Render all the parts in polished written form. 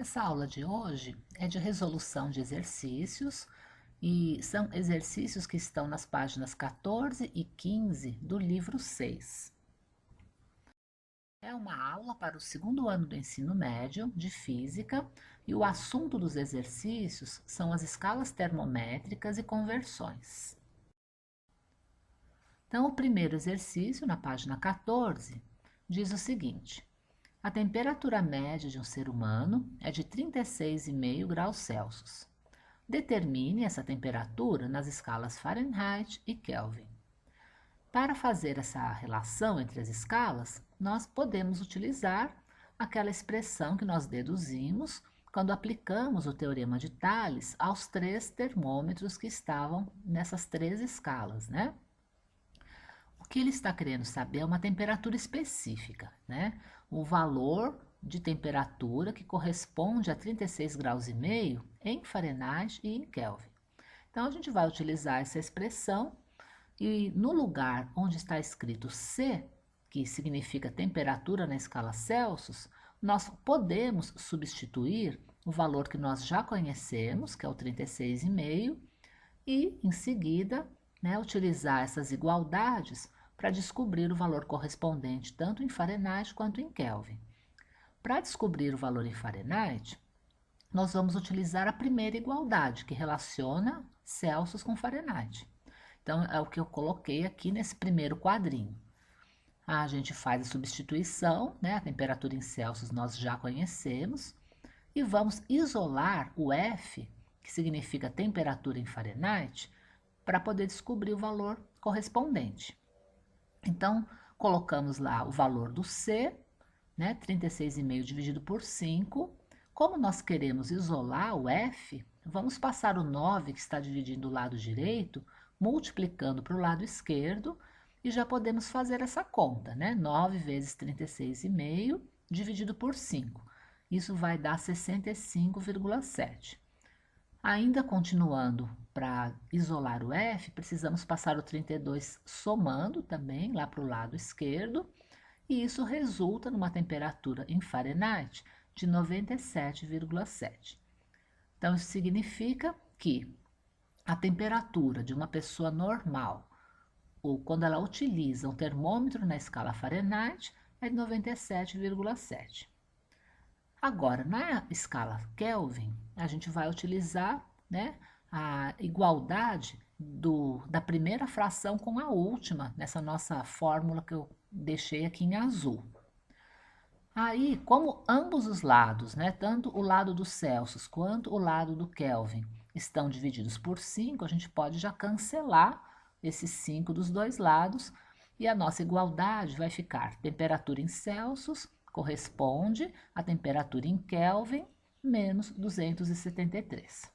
Essa aula de hoje é de resolução de exercícios e são exercícios que estão nas páginas 14 e 15 do livro 6. É uma aula para o segundo ano do ensino médio de física e o assunto dos exercícios são as escalas termométricas e conversões. Então, o primeiro exercício, na página 14, diz o seguinte: a temperatura média de um ser humano é de 36,5 graus Celsius. Determine essa temperatura nas escalas Fahrenheit e Kelvin. Para fazer essa relação entre as escalas, nós podemos utilizar aquela expressão que nós deduzimos quando aplicamos o teorema de Thales aos três termômetros que estavam nessas três escalas, né? O que ele está querendo saber é uma temperatura específica, né? O valor de temperatura que corresponde a 36 graus e meio em Fahrenheit e em Kelvin. Então, a gente vai utilizar essa expressão e no lugar onde está escrito C, que significa temperatura na escala Celsius, nós podemos substituir o valor que nós já conhecemos, que é o 36,5, e em seguida, né, utilizar essas igualdades para descobrir o valor correspondente tanto em Fahrenheit quanto em Kelvin. Para descobrir o valor em Fahrenheit, nós vamos utilizar a primeira igualdade, que relaciona Celsius com Fahrenheit. Então, é o que eu coloquei aqui nesse primeiro quadrinho. A gente faz a substituição, né? A temperatura em Celsius nós já conhecemos, e vamos isolar o F, que significa temperatura em Fahrenheit, para poder descobrir o valor correspondente. Então, colocamos lá o valor do C, né? 36,5 dividido por 5. Como nós queremos isolar o F, vamos passar o 9 que está dividindo o lado direito, multiplicando para o lado esquerdo, e já podemos fazer essa conta, né? 9 vezes 36,5 dividido por 5. Isso vai dar 65,7. Ainda continuando, para isolar o F, precisamos passar o 32 somando também lá para o lado esquerdo, e isso resulta numa temperatura em Fahrenheit de 97,7. Então, isso significa que a temperatura de uma pessoa normal, ou quando ela utiliza um termômetro na escala Fahrenheit, é de 97,7. Agora, na escala Kelvin, a gente vai utilizar, né, a igualdade da primeira fração com a última, nessa nossa fórmula que eu deixei aqui em azul. Aí, como ambos os lados, né, tanto o lado do Celsius quanto o lado do Kelvin, estão divididos por 5, a gente pode já cancelar esses 5 dos dois lados e a nossa igualdade vai ficar temperatura em Celsius corresponde à temperatura em Kelvin menos 273.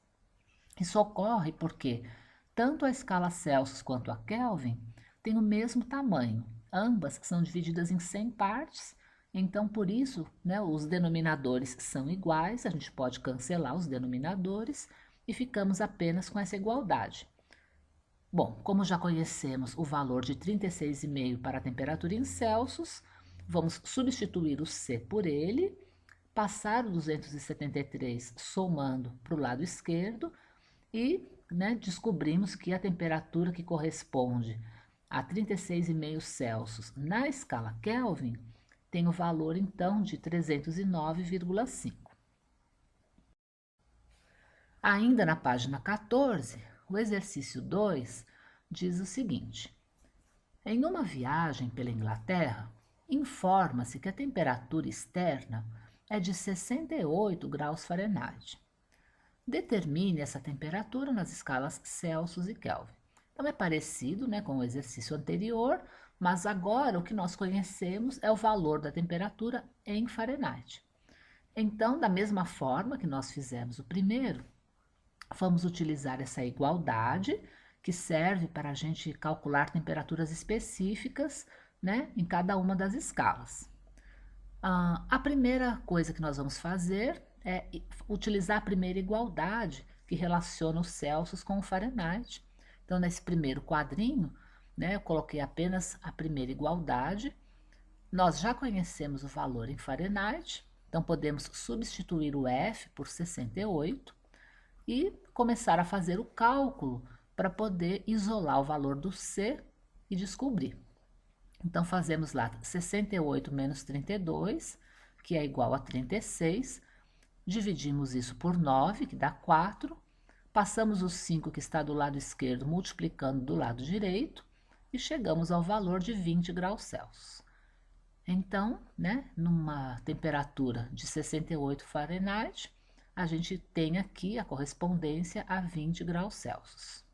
Isso ocorre porque tanto a escala Celsius quanto a Kelvin têm o mesmo tamanho. Ambas são divididas em 100 partes, então por isso, né, os denominadores são iguais, a gente pode cancelar os denominadores e ficamos apenas com essa igualdade. Bom, como já conhecemos o valor de 36,5 para a temperatura em Celsius, vamos substituir o C por ele, passar o 273 somando para o lado esquerdo e, né, descobrimos que a temperatura que corresponde a 36,5 Celsius na escala Kelvin tem o valor então de 309,5. Ainda na página 14, o exercício 2 diz o seguinte: em uma viagem pela Inglaterra, informa-se que a temperatura externa é de 68 graus Fahrenheit. Determine essa temperatura nas escalas Celsius e Kelvin. Então é parecido, né, com o exercício anterior, mas agora o que nós conhecemos é o valor da temperatura em Fahrenheit. Então, da mesma forma que nós fizemos o primeiro, vamos utilizar essa igualdade que serve para a gente calcular temperaturas específicas, né, em cada uma das escalas. A primeira coisa que nós vamos fazer é utilizar a primeira igualdade que relaciona os Celsius com o Fahrenheit. Então, nesse primeiro quadrinho, né, eu coloquei apenas a primeira igualdade. Nós já conhecemos o valor em Fahrenheit, Então, podemos substituir o F por 68 e começar a fazer o cálculo para poder isolar o valor do C e descobrir. Então, fazemos lá 68 menos 32, que é igual a 36. Dividimos isso por 9, que dá 4. Passamos o 5 que está do lado esquerdo, multiplicando do lado direito, e chegamos ao valor de 20 graus Celsius. Então, né, numa temperatura de 68 Fahrenheit, a gente tem aqui a correspondência a 20 graus Celsius.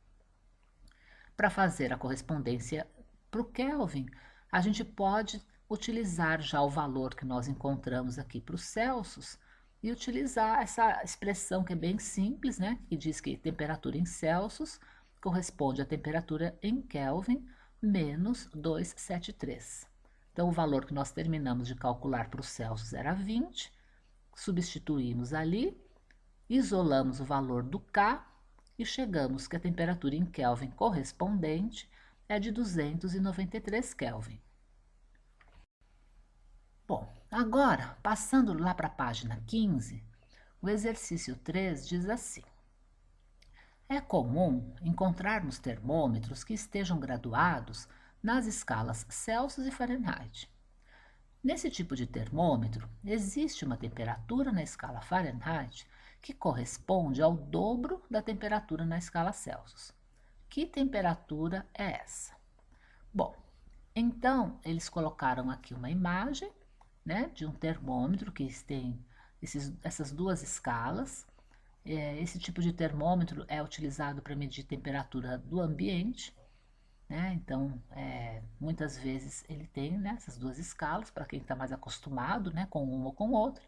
Para fazer a correspondência para o Kelvin, a gente pode utilizar já o valor que nós encontramos aqui para os Celsius e utilizar essa expressão que é bem simples, né, que diz que temperatura em Celsius corresponde à temperatura em Kelvin menos 273. Então, o valor que nós terminamos de calcular para os Celsius era 20, substituímos ali, isolamos o valor do K e chegamos que a temperatura em Kelvin correspondente é de 293 Kelvin. Bom, agora, passando lá para a página 15, o exercício 3 diz assim: é comum encontrarmos termômetros que estejam graduados nas escalas Celsius e Fahrenheit. Nesse tipo de termômetro, existe uma temperatura na escala Fahrenheit que corresponde ao dobro da temperatura na escala Celsius. Que temperatura é essa? Bom, então eles colocaram aqui uma imagem, né, de um termômetro que tem essas duas escalas. Esse tipo de termômetro é utilizado para medir temperatura do ambiente, né? Então, muitas vezes ele tem, né, essas duas escalas, para quem está mais acostumado, né, com uma ou com outra.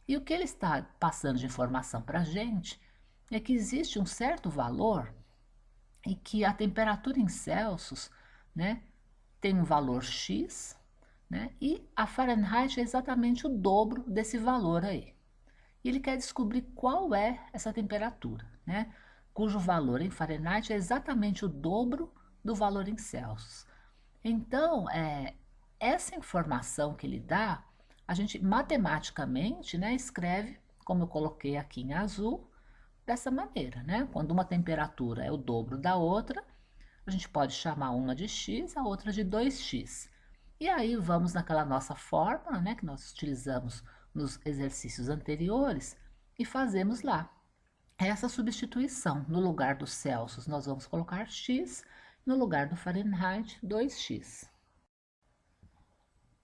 E o que ele está passando de informação para a gente é que existe um certo valor e que a temperatura em Celsius, né, tem um valor X, né, e a Fahrenheit é exatamente o dobro desse valor aí. E ele quer descobrir qual é essa temperatura, né, cujo valor em Fahrenheit é exatamente o dobro do valor em Celsius. Então, essa informação que ele dá, a gente matematicamente, né, escreve, como eu coloquei aqui em azul, dessa maneira, né? Quando uma temperatura é o dobro da outra, a gente pode chamar uma de x, a outra de 2x. E aí vamos naquela nossa fórmula, né, que nós utilizamos nos exercícios anteriores e fazemos lá essa substituição. No lugar do Celsius, nós vamos colocar x, no lugar do Fahrenheit, 2x.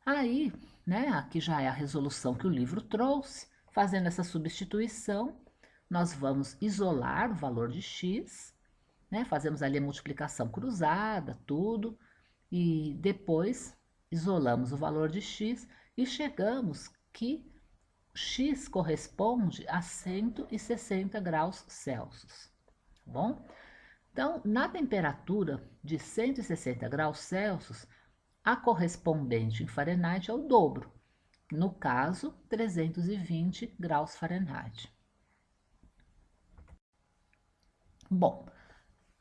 Aí, né, aqui já é a resolução que o livro trouxe. Fazendo essa substituição, nós vamos isolar o valor de x, né, fazemos ali a multiplicação cruzada, tudo, e depois isolamos o valor de x e chegamos que x corresponde a 160 graus Celsius, tá bom? Então, na temperatura de 160 graus Celsius, a correspondente em Fahrenheit é o dobro, no caso, 320 graus Fahrenheit. Bom,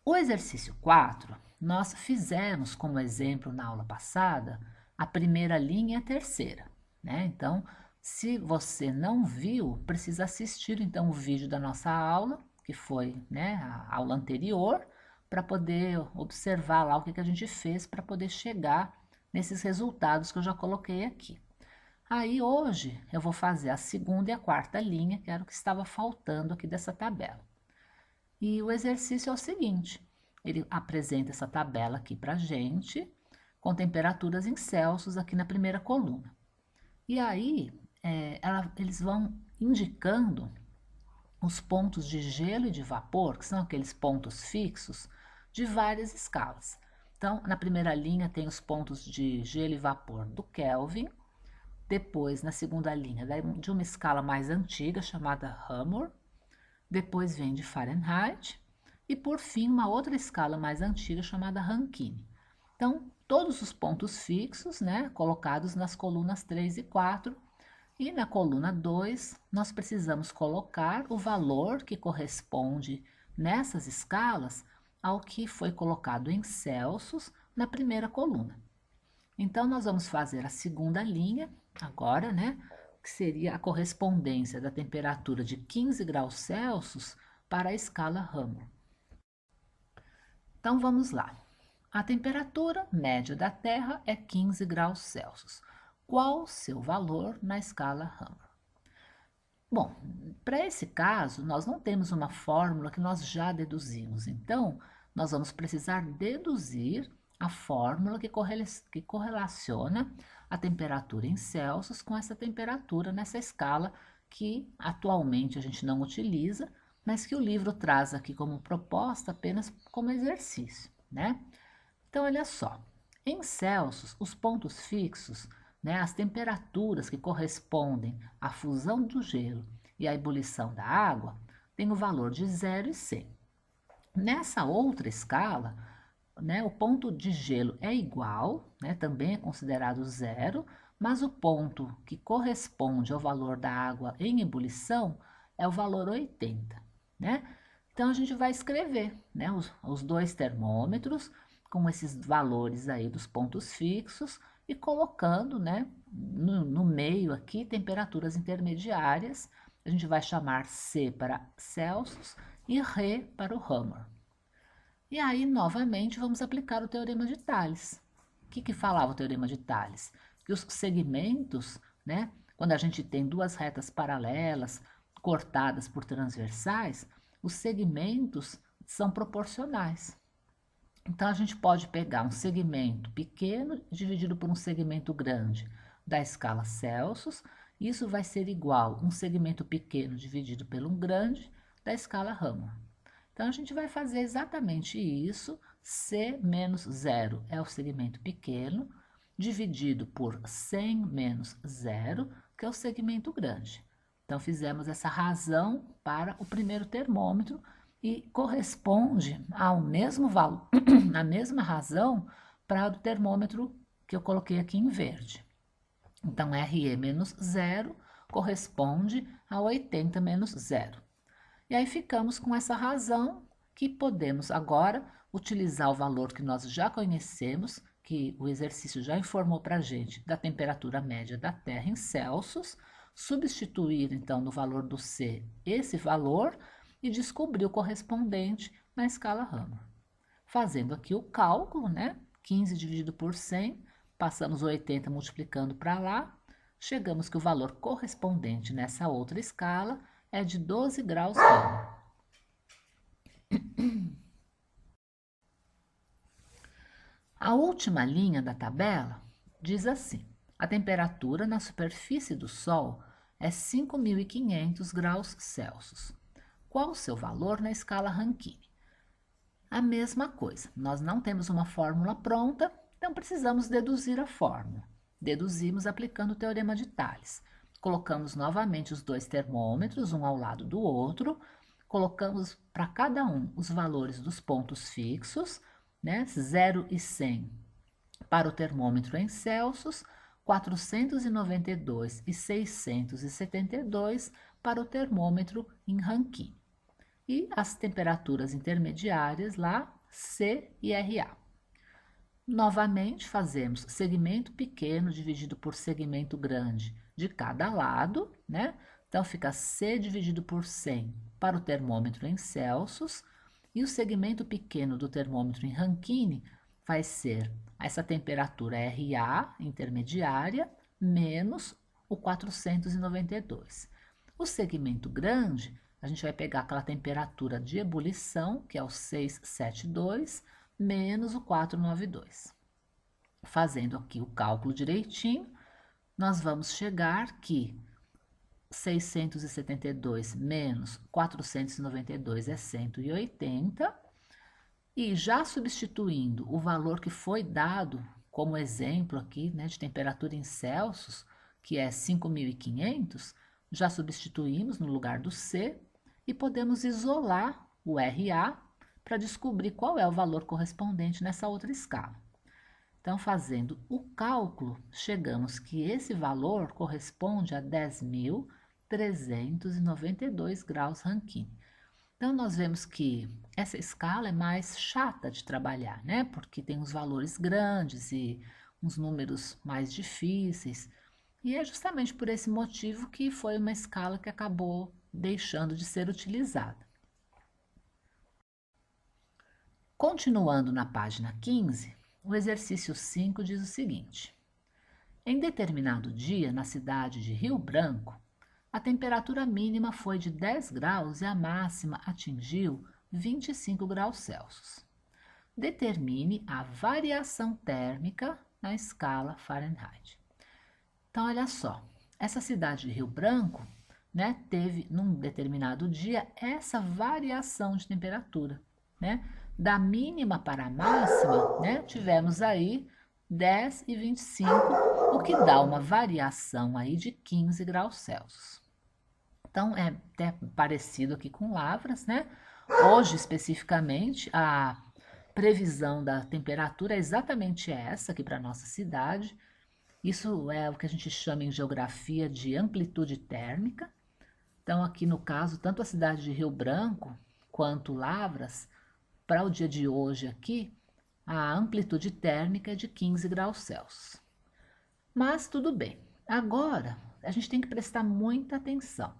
o exercício 4, nós fizemos como exemplo na aula passada a primeira linha e a terceira, né? Então, se você não viu, precisa assistir então o vídeo da nossa aula, que foi, né, a aula anterior, para poder observar lá o que a gente fez para poder chegar nesses resultados que eu já coloquei aqui. Aí hoje eu vou fazer a segunda e a quarta linha, que era o que estava faltando aqui dessa tabela. E o exercício é o seguinte: ele apresenta essa tabela aqui para a gente, com temperaturas em Celsius aqui na primeira coluna. E aí eles vão indicando os pontos de gelo e de vapor, que são aqueles pontos fixos, de várias escalas. Então, na primeira linha tem os pontos de gelo e vapor do Kelvin, depois na segunda linha de uma escala mais antiga chamada Rammor, depois vem de Fahrenheit e por fim uma outra escala mais antiga chamada Rankine. Então, todos os pontos fixos, né, colocados nas colunas 3 e 4, e na coluna 2 nós precisamos colocar o valor que corresponde nessas escalas ao que foi colocado em Celsius na primeira coluna. Então, nós vamos fazer a segunda linha agora, né, que seria a correspondência da temperatura de 15 graus Celsius para a escala Ramer. Então vamos lá. A temperatura média da Terra é 15 graus Celsius. Qual o seu valor na escala Ramer? Bom, para esse caso, nós não temos uma fórmula que nós já deduzimos. Então, nós vamos precisar deduzir a fórmula que correlaciona a temperatura em Celsius com essa temperatura nessa escala que atualmente a gente não utiliza, mas que o livro traz aqui como proposta apenas como exercício, né? Então, olha só, em Celsius, os pontos fixos, né, as temperaturas que correspondem à fusão do gelo e à ebulição da água, têm o valor de 0 e 100. Nessa outra escala, né, o ponto de gelo é igual, né, também é considerado 0, mas o ponto que corresponde ao valor da água em ebulição é o valor 80, né? Então, a gente vai escrever, né, os dois termômetros com esses valores aí dos pontos fixos e colocando, né, no meio aqui, temperaturas intermediárias. A gente vai chamar C para Celsius e Re para o Ramer. E aí, novamente, vamos aplicar o Teorema de Tales. O que falava o Teorema de Tales? Que os segmentos, né, quando a gente tem duas retas paralelas cortadas por transversais, os segmentos são proporcionais. Então, a gente pode pegar um segmento pequeno dividido por um segmento grande da escala Celsius. Isso vai ser igual a um segmento pequeno dividido por um grande da escala Ramer. Então, a gente vai fazer exatamente isso. C menos 0 é o segmento pequeno, dividido por 100 menos 0, que é o segmento grande. Então, fizemos essa razão para o primeiro termômetro, e corresponde ao mesmo valor, a mesma razão para o termômetro que eu coloquei aqui em verde. Então, RE menos 0 corresponde a 80 menos 0. E aí ficamos com essa razão que podemos agora utilizar o valor que nós já conhecemos, que o exercício já informou para a gente, da temperatura média da Terra em Celsius, substituir então no valor do C esse valor e descobrir o correspondente na escala Ramer. Fazendo aqui o cálculo, né? 15 dividido por 100, passamos 80 multiplicando para lá, chegamos que o valor correspondente nessa outra escala é de 12 graus Ramer. A última linha da tabela diz assim: a temperatura na superfície do Sol é 5.500 graus Celsius. Qual o seu valor na escala Rankine? A mesma coisa, nós não temos uma fórmula pronta, então precisamos deduzir a fórmula. Deduzimos aplicando o Teorema de Tales. Colocamos novamente os dois termômetros, um ao lado do outro, colocamos para cada um os valores dos pontos fixos, né? 0 e 100 para o termômetro em Celsius, 492 e 672 para o termômetro em Rankine. E as temperaturas intermediárias lá, C e RA. Novamente, fazemos segmento pequeno dividido por segmento grande de cada lado, né? Então, fica C dividido por 100 para o termômetro em Celsius, e o segmento pequeno do termômetro em Rankine vai ser essa temperatura RA intermediária menos o 492. O segmento grande, a gente vai pegar aquela temperatura de ebulição, que é o 672, menos o 492. Fazendo aqui o cálculo direitinho, nós vamos chegar que 672 menos 492 é 180, e já substituindo o valor que foi dado como exemplo aqui, né, de temperatura em Celsius, que é 5.500, já substituímos no lugar do C e podemos isolar o RA para descobrir qual é o valor correspondente nessa outra escala. Então, fazendo o cálculo, chegamos que esse valor corresponde a 10.392 graus Rankine. Então, nós vemos que essa escala é mais chata de trabalhar, né? Porque tem uns valores grandes e uns números mais difíceis. E é justamente por esse motivo que foi uma escala que acabou deixando de ser utilizada. Continuando na página 15, o exercício 5 diz o seguinte: em determinado dia, na cidade de Rio Branco, a temperatura mínima foi de 10 graus e a máxima atingiu 25 graus Celsius. Determine a variação térmica na escala Fahrenheit. Então, olha só, essa cidade de Rio Branco, né, teve num determinado dia essa variação de temperatura, né? Da mínima para a máxima, né, tivemos aí 10 e 25, o que dá uma variação aí de 15 graus Celsius. Então, é até parecido aqui com Lavras, né? Hoje, especificamente, a previsão da temperatura é exatamente essa aqui para a nossa cidade. Isso é o que a gente chama em geografia de amplitude térmica. Então, aqui no caso, tanto a cidade de Rio Branco quanto Lavras, para o dia de hoje aqui, a amplitude térmica é de 15 graus Celsius. Mas tudo bem. Agora, a gente tem que prestar muita atenção.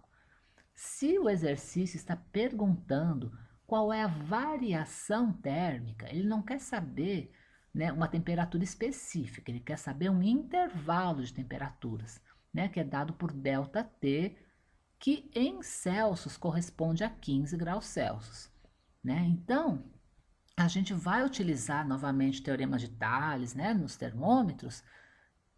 Se o exercício está perguntando qual é a variação térmica, ele não quer saber, né, uma temperatura específica, ele quer saber um intervalo de temperaturas, né, que é dado por ΔT, que em Celsius corresponde a 15 graus Celsius. Né? Então, a gente vai utilizar novamente o teorema de Thales, né, nos termômetros,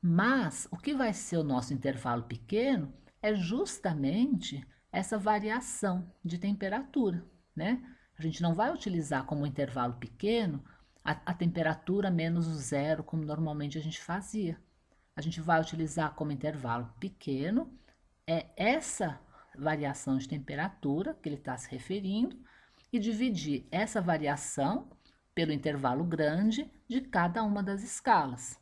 mas o que vai ser o nosso intervalo pequeno é justamente essa variação de temperatura, né? A gente não vai utilizar como intervalo pequeno a temperatura menos o zero, como normalmente a gente fazia. A gente vai utilizar como intervalo pequeno essa variação de temperatura que ele está se referindo e dividir essa variação pelo intervalo grande de cada uma das escalas.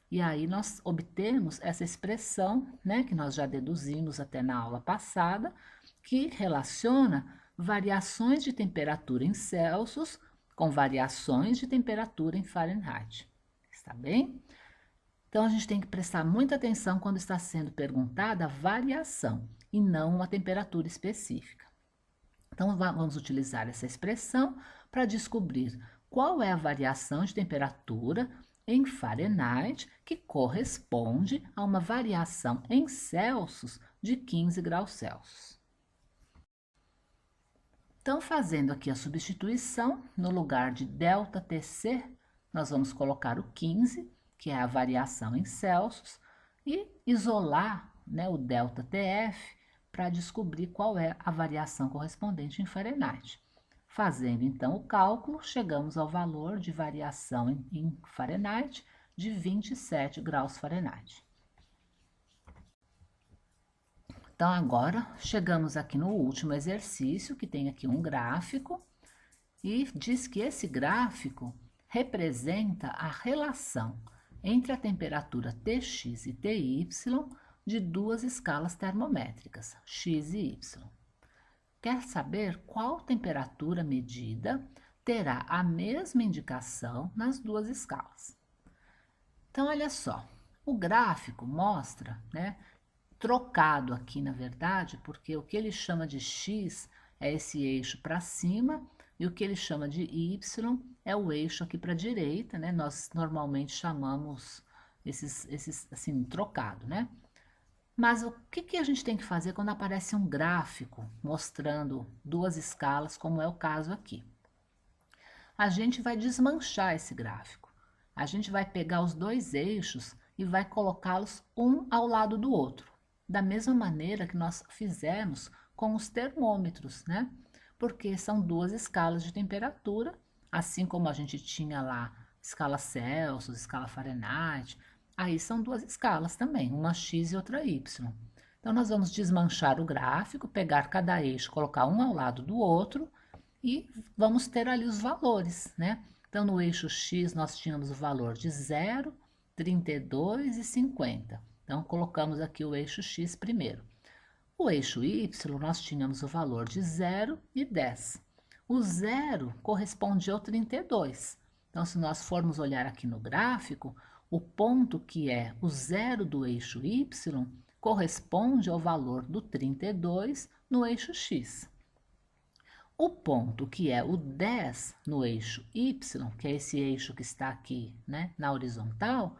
E aí nós obtemos essa expressão, né, que nós já deduzimos até na aula passada, que relaciona variações de temperatura em Celsius com variações de temperatura em Fahrenheit. Está bem? Então, a gente tem que prestar muita atenção quando está sendo perguntada a variação e não uma temperatura específica. Então, vamos utilizar essa expressão para descobrir qual é a variação de temperatura em Fahrenheit que corresponde a uma variação em Celsius de 15 graus Celsius. Então, fazendo aqui a substituição, no lugar de ΔTC, nós vamos colocar o 15, que é a variação em Celsius, e isolar, né, o ΔTF para descobrir qual é a variação correspondente em Fahrenheit. Fazendo então o cálculo, chegamos ao valor de variação em Fahrenheit de 27 graus Fahrenheit. Então, agora chegamos aqui no último exercício, que tem aqui um gráfico, e diz que esse gráfico representa a relação entre a temperatura Tx e Ty de duas escalas termométricas, x e y. Quer saber qual temperatura medida terá a mesma indicação nas duas escalas. Então, olha só, o gráfico mostra, né, trocado aqui, na verdade, porque o que ele chama de x é esse eixo para cima e o que ele chama de y é o eixo aqui para a direita, né? Nós normalmente chamamos esses assim, trocado, né? Mas o que a gente tem que fazer quando aparece um gráfico mostrando duas escalas, como é o caso aqui? A gente vai desmanchar esse gráfico. A gente vai pegar os dois eixos e vai colocá-los um ao lado do outro, da mesma maneira que nós fizemos com os termômetros, né? Porque são duas escalas de temperatura, assim como a gente tinha lá escala Celsius, escala Fahrenheit, aí são duas escalas também, uma x e outra y. Então, nós vamos desmanchar o gráfico, pegar cada eixo, colocar um ao lado do outro e vamos ter ali os valores, né? Então, no eixo x nós tínhamos o valor de 0, 32 e 50. Então, colocamos aqui o eixo x primeiro. O eixo y, nós tínhamos o valor de 0 e 10. O 0 corresponde ao 32. Então, se nós formos olhar aqui no gráfico, o ponto que é o 0 do eixo y corresponde ao valor do 32 no eixo x. O ponto que é o 10 no eixo y, que é esse eixo que está aqui, né, na horizontal,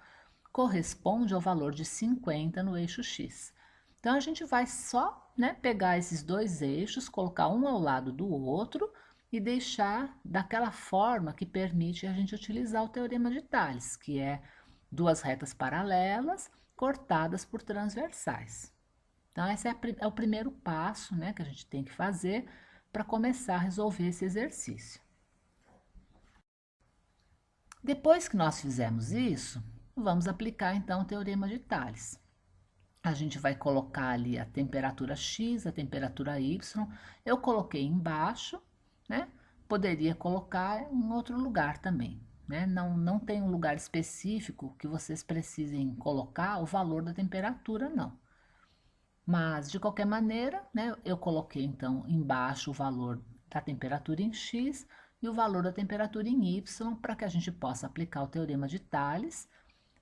corresponde ao valor de 50 no eixo x. Então, a gente vai só, né, pegar esses dois eixos, colocar um ao lado do outro e deixar daquela forma que permite a gente utilizar o teorema de Tales, que é duas retas paralelas cortadas por transversais. Então, esse é o primeiro passo, né, que a gente tem que fazer para começar a resolver esse exercício. Depois que nós fizemos isso, vamos aplicar então o teorema de Tales. A gente vai colocar ali a temperatura X, a temperatura Y. Eu coloquei embaixo, né? Poderia colocar em outro lugar também, né? Não tem um lugar específico que vocês precisem colocar o valor da temperatura, não. Mas, de qualquer maneira, né, eu coloquei então embaixo o valor da temperatura em X e o valor da temperatura em Y para que a gente possa aplicar o teorema de Tales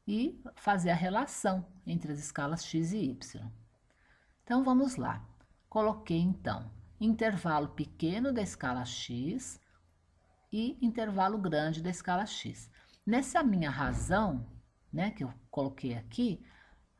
e fazer a relação entre as escalas X e Y. Então, vamos lá. Coloquei então intervalo pequeno da escala X e intervalo grande da escala X. Nessa minha razão, né, que eu coloquei aqui,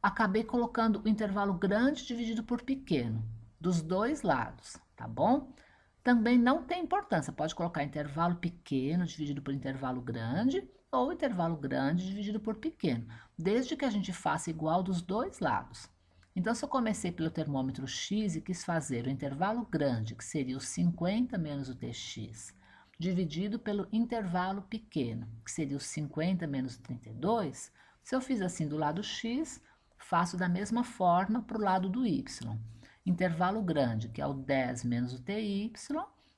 acabei colocando o intervalo grande dividido por pequeno, dos dois lados, tá bom? Também não tem importância, pode colocar intervalo pequeno dividido por intervalo grande ou intervalo grande dividido por pequeno, desde que a gente faça igual dos dois lados. Então, se eu comecei pelo termômetro X e quis fazer o intervalo grande, que seria o 50 menos o Tx, dividido pelo intervalo pequeno, que seria o 50 menos o 32, se eu fiz assim do lado X, faço da mesma forma para o lado do y. Intervalo grande, que é o 10 menos o ty,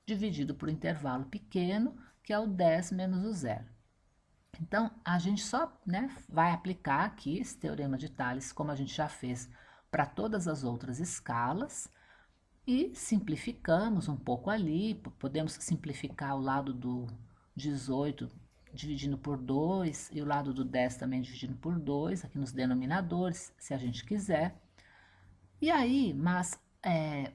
dividido por intervalo pequeno, que é o 10 menos o zero. Então, a gente só, né, vai aplicar aqui esse teorema de Tales, como a gente já fez para todas as outras escalas, e simplificamos um pouco ali, podemos simplificar o lado do 18 dividindo por 2 e o lado do 10 também dividindo por 2, aqui nos denominadores, se a gente quiser. E aí, mas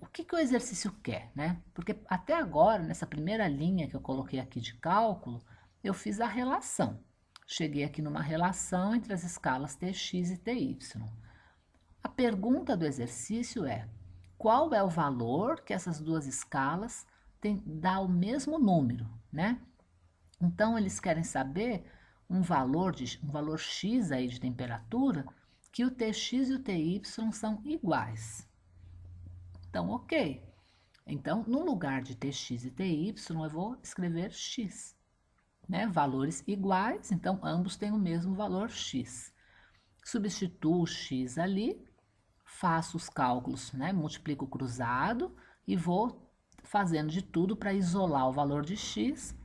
o que o exercício quer, né? Porque até agora, nessa primeira linha que eu coloquei aqui de cálculo, eu fiz a relação. Cheguei aqui numa relação entre as escalas Tx e Ty. A pergunta do exercício é: qual é o valor que essas duas escalas dá o mesmo número, né? Então, eles querem saber um valor x aí de temperatura que o Tx e o Ty são iguais. Então, ok. Então, no lugar de Tx e Ty, eu vou escrever x, né? Valores iguais, então ambos têm o mesmo valor x. Substituo o x ali, faço os cálculos, né? Multiplico o cruzado e vou fazendo de tudo para isolar o valor de x.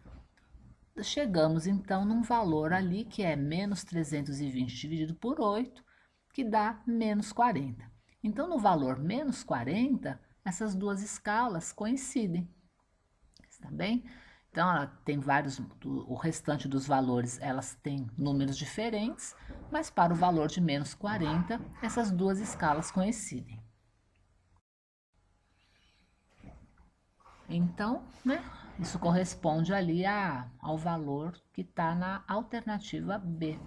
Chegamos então num valor ali que é menos 320 dividido por 8, que dá menos 40. Então, no valor menos 40, essas duas escalas coincidem, está bem? Então, ela tem vários, o restante dos valores, elas têm números diferentes, mas para o valor de menos 40, essas duas escalas coincidem. Então, né, isso corresponde ali ao valor que está na alternativa B.